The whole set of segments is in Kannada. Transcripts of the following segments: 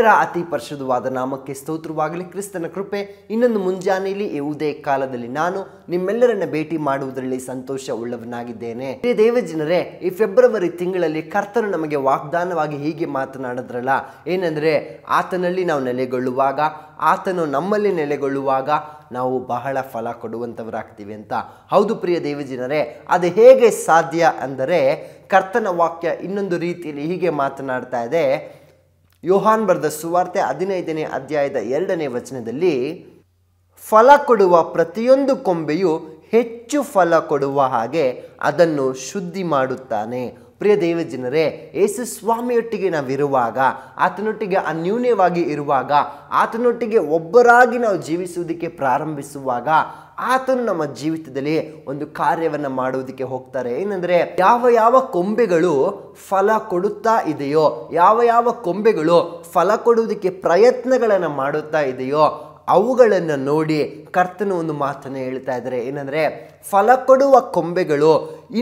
ದೇವರ ಅತಿ ಪರಿಶುದ್ಧವಾದ ನಾಮಕ್ಕೆ ಸ್ತೋತ್ರವಾಗಲಿ. ಕ್ರಿಸ್ತನ ಕೃಪೆ ಇನ್ನೊಂದು ಮುಂಜಾನೆಯಲ್ಲಿ ಯಾವುದೇ ಕಾಲದಲ್ಲಿ ನಾನು ನಿಮ್ಮೆಲ್ಲರನ್ನ ಭೇಟಿ ಮಾಡುವುದರಲ್ಲಿ ಸಂತೋಷ ಉಳ್ಳವನಾಗಿದ್ದೇನೆ. ದೇವಜನರೇ, ಈ ಫೆಬ್ರವರಿ ತಿಂಗಳಲ್ಲಿ ಕರ್ತನು ನಮಗೆ ವಾಗ್ದಾನವಾಗಿ ಹೀಗೆ ಮಾತನಾಡಿದ್ರಲ್ಲ, ಏನಂದ್ರೆ ಆತನಲ್ಲಿ ನಾವು ನೆಲೆಗೊಳ್ಳುವಾಗ, ಆತನು ನಮ್ಮಲ್ಲಿ ನೆಲೆಗೊಳ್ಳುವಾಗ ನಾವು ಬಹಳ ಫಲ ಕೊಡುವಂಥವರಾಗ್ತೀವಿ ಅಂತ. ಹೌದು ಪ್ರಿಯ ದೇವಜನರೇ, ಅದು ಹೇಗೆ ಸಾಧ್ಯ ಅಂದರೆ ಕರ್ತನ ವಾಕ್ಯ ಇನ್ನೊಂದು ರೀತಿಯಲ್ಲಿ ಹೀಗೆ ಮಾತನಾಡ್ತಾ ಇದೆ. ಯೋಹಾನ್ ಬರೆದ ಸುವಾರ್ತೆ 15ನೇ ಅಧ್ಯಾಯದ 2ನೇ ವಚನದಲ್ಲಿ, ಫಲ ಕೊಡುವ ಪ್ರತಿಯೊಂದು ಕೊಂಬೆಯು ಹೆಚ್ಚು ಫಲ ಕೊಡುವ ಹಾಗೆ ಅದನ್ನು ಶುದ್ಧಿ ಮಾಡುತ್ತಾನೆ. ಪ್ರಿಯ ದೇವಜನರೇ, ಯೇಸು ಸ್ವಾಮಿಯೊಟ್ಟಿಗೆ ನಾವಿರುವಾಗ, ಆತನೊಟ್ಟಿಗೆ ಅನ್ಯೂನ್ಯವಾಗಿ ಇರುವಾಗ, ಆತನೊಟ್ಟಿಗೆ ಒಬ್ಬರಾಗಿ ನಾವು ಜೀವಿಸುವುದಕ್ಕೆ ಪ್ರಾರಂಭಿಸುವಾಗ ಆತನು ನಮ್ಮ ಜೀವಿತದಲ್ಲಿ ಒಂದು ಕಾರ್ಯವನ್ನು ಮಾಡುವುದಕ್ಕೆ ಹೋಗ್ತಾರೆ. ಏನಂದ್ರೆ ಯಾವ ಯಾವ ಕೊಂಬೆಗಳು ಫಲ ಕೊಡುತ್ತಾ ಇದೆಯೋ, ಯಾವ ಯಾವ ಕೊಂಬೆಗಳು ಫಲ ಕೊಡುವುದಕ್ಕೆ ಪ್ರಯತ್ನಗಳನ್ನು ಮಾಡುತ್ತಾ ಇದೆಯೋ ಅವುಗಳನ್ನು ನೋಡಿ ಕರ್ತನು ಒಂದು ಮಾತನ್ನು ಹೇಳ್ತಾ ಇದ್ದಾರೆ. ಏನಂದ್ರೆ ಫಲ ಕೊಡುವ ಕೊಂಬೆಗಳು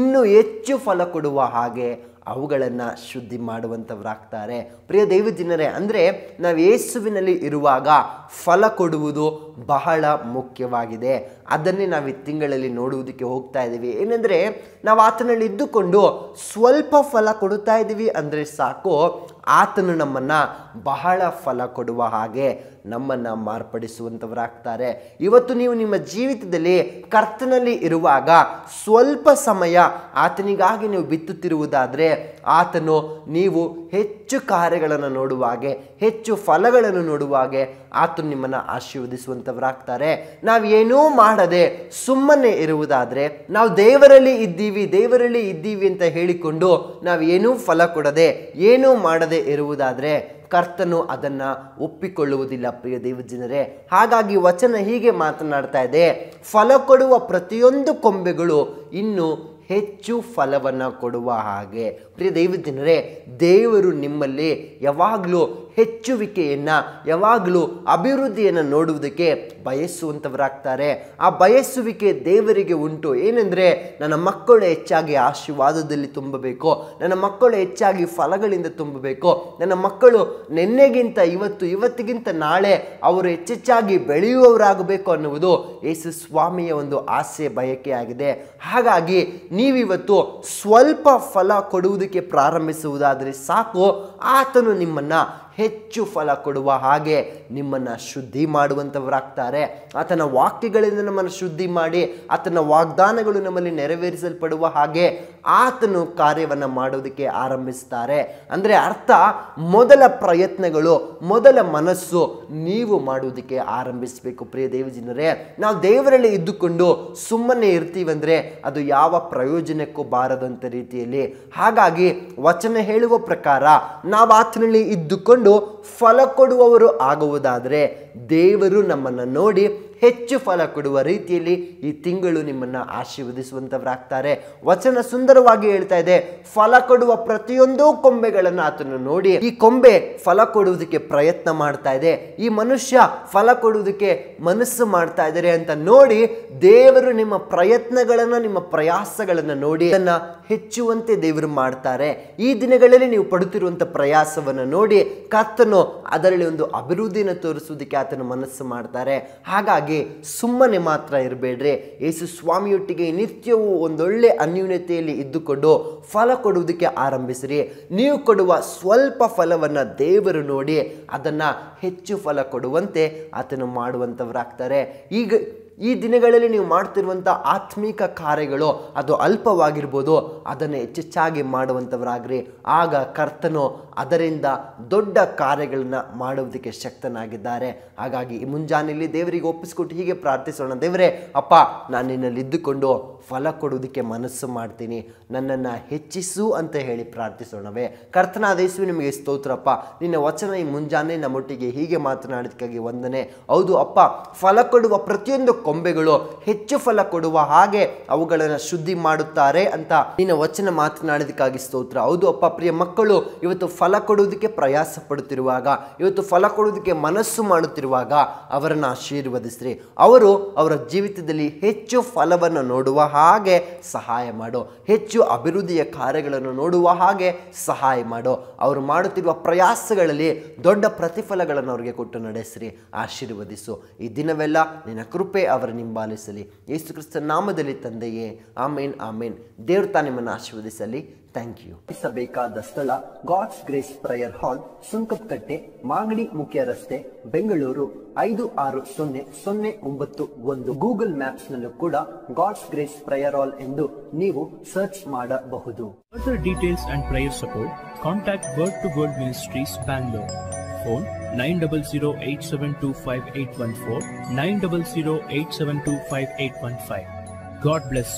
ಇನ್ನೂ ಹೆಚ್ಚು ಫಲ ಕೊಡುವ ಹಾಗೆ ಅವುಗಳನ್ನು ಶುದ್ಧಿ ಮಾಡುವಂಥವರಾಗ್ತಾರೆ. ಪ್ರಿಯ ದೇವಜನರೇ, ಅಂದರೆ ನಾವು ಯೇಸುವಿನಲ್ಲಿ ಇರುವಾಗ ಫಲ ಕೊಡುವುದು ಬಹಳ ಮುಖ್ಯವಾಗಿದೆ. ಅದನ್ನೇ ನಾವು ಈ ತಿಂಗಳಲ್ಲಿ ನೋಡುವುದಕ್ಕೆ ಹೋಗ್ತಾ ಇದ್ದೀವಿ. ಏನಂದರೆ ನಾವು ಆತನಲ್ಲಿ ಇದ್ದುಕೊಂಡು ಸ್ವಲ್ಪ ಫಲ ಕೊಡುತ್ತಾ ಇದ್ದೀವಿ ಅಂದರೆ ಸಾಕು, ಆತನು ನಮ್ಮನ್ನು ಬಹಳ ಫಲ ಕೊಡುವ ಹಾಗೆ ನಮ್ಮನ್ನು ಮಾರ್ಪಡಿಸುವಂಥವರಾಗ್ತಾರೆ. ಇವತ್ತು ನೀವು ನಿಮ್ಮ ಜೀವಿತದಲ್ಲಿ ಕರ್ತನಲ್ಲಿ ಇರುವಾಗ ಸ್ವಲ್ಪ ಸಮಯ ಆತನಿಗಾಗಿ ನೀವು ಬಿತ್ತುತ್ತಿರುವುದಾದರೆ ಆತನು ನೀವು ಹೆಚ್ಚು ಕಾರ್ಯಗಳನ್ನು ನೋಡುವಾಗೆ, ಹೆಚ್ಚು ಫಲಗಳನ್ನು ನೋಡುವಾಗೆ ಆತನು ನಿಮ್ಮನ್ನು ಆಶೀರ್ವದಿಸುವಂಥವರಾಗ್ತಾರೆ. ನಾವೇನೂ ಮಾಡದೆ ಸುಮ್ಮನೆ ಇರುವುದಾದರೆ, ನಾವು ದೇವರಲ್ಲಿ ಇದ್ದೀವಿ ಅಂತ ಹೇಳಿಕೊಂಡು ನಾವು ಏನೂ ಫಲ ಕೊಡದೆ ಏನೂ ಮಾಡದೆ ಇರುವುದಾದರೆ ಕರ್ತನು ಅದನ್ನು ಒಪ್ಪಿಕೊಳ್ಳುವುದಿಲ್ಲ. ಪ್ರಿಯ ದೇವಜನರೇ, ಹಾಗಾಗಿ ವಚನ ಹೀಗೆ ಮಾತನಾಡ್ತಾ ಇದೆ, ಫಲ ಕೊಡುವ ಪ್ರತಿಯೊಂದು ಕೊಂಬೆಗಳು ಇನ್ನು ಹೆಚ್ಚು ಫಲವನ್ನು ಕೊಡುವ ಹಾಗೆ. ಪ್ರಿಯ ದೇವಜನರೇ, ದೇವರು ನಿಮ್ಮಲ್ಲಿ ಯಾವಾಗಲೂ ಹೆಚ್ಚುವಿಕೆಯನ್ನು, ಯಾವಾಗಲೂ ಅಭಿವೃದ್ಧಿಯನ್ನು ನೋಡುವುದಕ್ಕೆ ಬಯಸುವಂಥವರಾಗ್ತಾರೆ. ಆ ಬಯಸುವಿಕೆ ದೇವರಿಗೆ ಉಂಟು. ಏನೆಂದರೆ ನನ್ನ ಮಕ್ಕಳು ಹೆಚ್ಚಾಗಿ ಆಶೀರ್ವಾದದಲ್ಲಿ ತುಂಬಬೇಕು, ನನ್ನ ಮಕ್ಕಳು ಹೆಚ್ಚಾಗಿ ಫಲಗಳಿಂದ ತುಂಬಬೇಕು, ನನ್ನ ಮಕ್ಕಳು ನಿನ್ನೆಗಿಂತ ಇವತ್ತಿಗಿಂತ ನಾಳೆ ಅವರು ಹೆಚ್ಚೆಚ್ಚಾಗಿ ಬೆಳೆಯುವವರಾಗಬೇಕು ಅನ್ನುವುದು ಯೇಸು ಸ್ವಾಮಿಯ ಒಂದು ಆಸೆ, ಬಯಕೆಯಾಗಿದೆ. ಹಾಗಾಗಿ ನೀವಿವತ್ತು ಸ್ವಲ್ಪ ಫಲ ಕೊಡುವುದಕ್ಕೆ ಪ್ರಾರಂಭಿಸುವುದಾದರೆ ಸಾಕು, ಆತನು ನಿಮ್ಮನ್ನು ಹೆಚ್ಚು ಫಲ ಕೊಡುವ ಹಾಗೆ ನಿಮ್ಮನ್ನು ಶುದ್ಧಿ ಮಾಡುವಂಥವರಾಗ್ತಾರೆ. ಆತನ ವಾಕ್ಯಗಳಿಂದ ನಮ್ಮನ್ನು ಶುದ್ಧಿ ಮಾಡಿ ಆತನ ವಾಗ್ದಾನಗಳು ನಮ್ಮಲ್ಲಿ ನೆರವೇರಿಸಲ್ಪಡುವ ಹಾಗೆ ಆತನು ಕಾರ್ಯವನ್ನು ಮಾಡೋದಕ್ಕೆ ಆರಂಭಿಸ್ತಾರೆ. ಅಂದರೆ ಅರ್ಥ, ಮೊದಲ ಪ್ರಯತ್ನಗಳು, ಮೊದಲ ಮನಸ್ಸು ನೀವು ಮಾಡುವುದಕ್ಕೆ ಆರಂಭಿಸಬೇಕು. ಪ್ರಿಯ ದೇವಜನರೇ, ನಾವು ದೇವರಲ್ಲಿ ಇದ್ದುಕೊಂಡು ಸುಮ್ಮನೆ ಇರ್ತೀವಂದರೆ ಅದು ಯಾವ ಪ್ರಯೋಜನಕ್ಕೂ ಬಾರದಂಥ ರೀತಿಯಲ್ಲಿ. ಹಾಗಾಗಿ ವಚನ ಹೇಳುವ ಪ್ರಕಾರ ನಾವು ಆತನಲ್ಲಿ ಇದ್ದುಕೊಂಡು ಫಲ ಕೊಡುವವರು ಆಗುವುದಾದರೆ ದೇವರು ನಮ್ಮನ್ನು ನೋಡಿ ಹೆಚ್ಚು ಫಲ ಕೊಡುವ ರೀತಿಯಲ್ಲಿ ಈ ತಿಂಗಳು ನಿಮ್ಮನ್ನು ಆಶೀರ್ವದಿಸುವಂಥವರಾಗ್ತಾರೆ. ವಚನ ಸುಂದರವಾಗಿ ಹೇಳ್ತಾ ಇದೆ, ಫಲ ಕೊಡುವ ಪ್ರತಿಯೊಂದು ಕೊಂಬೆಗಳನ್ನು ಆತನು ನೋಡಿ, ಈ ಕೊಂಬೆ ಫಲ ಕೊಡುವುದಕ್ಕೆ ಪ್ರಯತ್ನ ಮಾಡ್ತಾ ಇದೆ, ಈ ಮನುಷ್ಯ ಫಲ ಕೊಡುವುದಕ್ಕೆ ಮನಸ್ಸು ಮಾಡ್ತಾ ಇದ್ದಾರೆ ಅಂತ ನೋಡಿ ದೇವರು ನಿಮ್ಮ ಪ್ರಯತ್ನಗಳನ್ನು, ನಿಮ್ಮ ಪ್ರಯಾಸಗಳನ್ನು ನೋಡಿ ಅದನ್ನು ಹೆಚ್ಚುವಂತೆ ದೇವರು ಮಾಡ್ತಾರೆ. ಈ ದಿನಗಳಲ್ಲಿ ನೀವು ಪಡುತ್ತಿರುವಂಥ ಪ್ರಯಾಸವನ್ನು ನೋಡಿ ಕರ್ತನು ಅದರಲ್ಲಿ ಒಂದು ಅಭಿವೃದ್ಧಿಯನ್ನು ತೋರಿಸುವುದಕ್ಕೆ ಆತನು ಮನಸ್ಸು ಮಾಡ್ತಾರೆ. ಹಾಗಾಗಿ ಸುಮ್ಮನೆ ಮಾತ್ರ ಇರಬೇಡ್ರಿ, ಯೇಸು ಸ್ವಾಮಿಯೊಟ್ಟಿಗೆ ನಿತ್ಯವೂ ಒಂದೊಳ್ಳೆ ಅನ್ಯೂನ್ಯತೆಯಲ್ಲಿ ಇದ್ದುಕೊಂಡು ಫಲ ಕೊಡುವುದಕ್ಕೆ ಆರಂಭಿಸಿರಿ. ನೀವು ಕೊಡುವ ಸ್ವಲ್ಪ ಫಲವನ್ನು ದೇವರು ನೋಡಿ ಅದನ್ನು ಹೆಚ್ಚು ಫಲ ಕೊಡುವಂತೆ ಆತನು ಮಾಡುವಂಥವರಾಗ್ತಾರೆ. ಈ ದಿನಗಳಲ್ಲಿ ನೀವು ಮಾಡ್ತಿರುವಂಥ ಆತ್ಮೀಕ ಕಾರ್ಯಗಳು ಅದು ಅಲ್ಪವಾಗಿರ್ಬೋದು, ಅದನ್ನು ಹೆಚ್ಚೆಚ್ಚಾಗಿ ಮಾಡುವಂಥವರಾಗ್ರಿ. ಆಗ ಕರ್ತನು ಅದರಿಂದ ದೊಡ್ಡ ಕಾರ್ಯಗಳನ್ನು ಮಾಡುವುದಕ್ಕೆ ಶಕ್ತನಾಗಿದ್ದಾರೆ. ಹಾಗಾಗಿ ಈ ಮುಂಜಾನೆಯಲ್ಲಿ ದೇವರಿಗೆ ಒಪ್ಪಿಸಿಕೊಟ್ಟು ಹೀಗೆ ಪ್ರಾರ್ಥಿಸೋಣ. ದೇವರೇ, ಅಪ್ಪ, ನಾನು ನಿನ್ನಲ್ಲಿ ಇದ್ದುಕೊಂಡು ಫಲ ಕೊಡುವುದಕ್ಕೆ ಮನಸ್ಸು ಮಾಡ್ತೀನಿ, ನನ್ನನ್ನು ಹೆಚ್ಚಿಸು ಅಂತ ಹೇಳಿ ಪ್ರಾರ್ಥಿಸೋಣವೇ. ಕರ್ತನಾದ ಯೇಸುವೆ, ನಿಮಗೆ ಸ್ತೋತ್ರಪ್ಪ. ನಿನ್ನ ವಚನ ಈ ಮುಂಜಾನೆ ನಮ್ಮೊಟ್ಟಿಗೆ ಹೀಗೆ ಮಾತನಾಡೋದಕ್ಕಾಗಿ ವಂದನೆ. ಹೌದು ಅಪ್ಪ, ಫಲ ಕೊಡುವ ಪ್ರತಿಯೊಂದು ಕೊಂಬೆಗಳು ಹೆಚ್ಚು ಫಲ ಕೊಡುವ ಹಾಗೆ ಅವುಗಳನ್ನು ಶುದ್ಧಿ ಮಾಡುತ್ತಾರೆ ಅಂತ ನಿನ್ನ ವಚನ ಮಾತನಾಡೋದಕ್ಕಾಗಿ ಸ್ತೋತ್ರ. ಹೌದು ಅಪ್ಪ, ಪ್ರಿಯ ಮಕ್ಕಳು ಇವತ್ತು ಫಲ ಕೊಡುವುದಕ್ಕೆ ಪ್ರಯಾಸ ಪಡುತ್ತಿರುವಾಗ, ಇವತ್ತು ಫಲ ಕೊಡುವುದಕ್ಕೆ ಮನಸ್ಸು ಮಾಡುತ್ತಿರುವಾಗ ಅವರನ್ನು ಆಶೀರ್ವದಿಸ್ರಿ. ಅವರು ಅವರ ಜೀವಿತದಲ್ಲಿ ಹೆಚ್ಚು ಫಲವನ್ನು ನೋಡುವ ಹಾಗೆ ಸಹಾಯ ಮಾಡು, ಹೆಚ್ಚು ಅಭಿವೃದ್ಧಿಯ ಕಾರ್ಯಗಳನ್ನು ನೋಡುವ ಹಾಗೆ ಸಹಾಯ ಮಾಡು. ಅವರು ಮಾಡುತ್ತಿರುವ ಪ್ರಯಾಸಗಳಲ್ಲಿ ದೊಡ್ಡ ಪ್ರತಿಫಲಗಳನ್ನು ಅವರಿಗೆ ಕೊಟ್ಟು ನಡೆಸ್ರಿ, ಆಶೀರ್ವದಿಸು. ಈ ದಿನವೆಲ್ಲ ನಿನ್ನ ಕೃಪೆ ಅವರ ಹಿಂಬಾಲಿಸಲಿ. ಯೇಸು ಕ್ರಿಸ್ತನ ನಾಮದಲ್ಲಿ ತಂದೆಯೇ, ಆಮೇನ್ ಆಮೇನ್. ದೇವರು ತಾನೇ ನಿಮ್ಮನ್ನು ಆಶೀರ್ವದಿಸಲಿ. Thank you. ಬೇಕಾದ ಸ್ಥಳ God's grace prayer hall, Sunkadakatte, Magadi ಮುಖ್ಯ ರಸ್ತೆ, ಬೆಂಗಳೂರು 5600991. ಗೂಗಲ್ ಮ್ಯಾಪ್ಸ್ ನಲ್ಲೂ ಕೂಡ ಗಾಡ್ಸ್ ಗ್ರೇಸ್ ಪ್ರೇಯರ್ ಹಾಲ್ ಎಂದು ನೀವು ಸರ್ಚ್ ಮಾಡಬಹುದು. Further details and prayer support, contact Word to Word Ministries, Bangalore. Phone 90087258114, 90087258115. God bless you.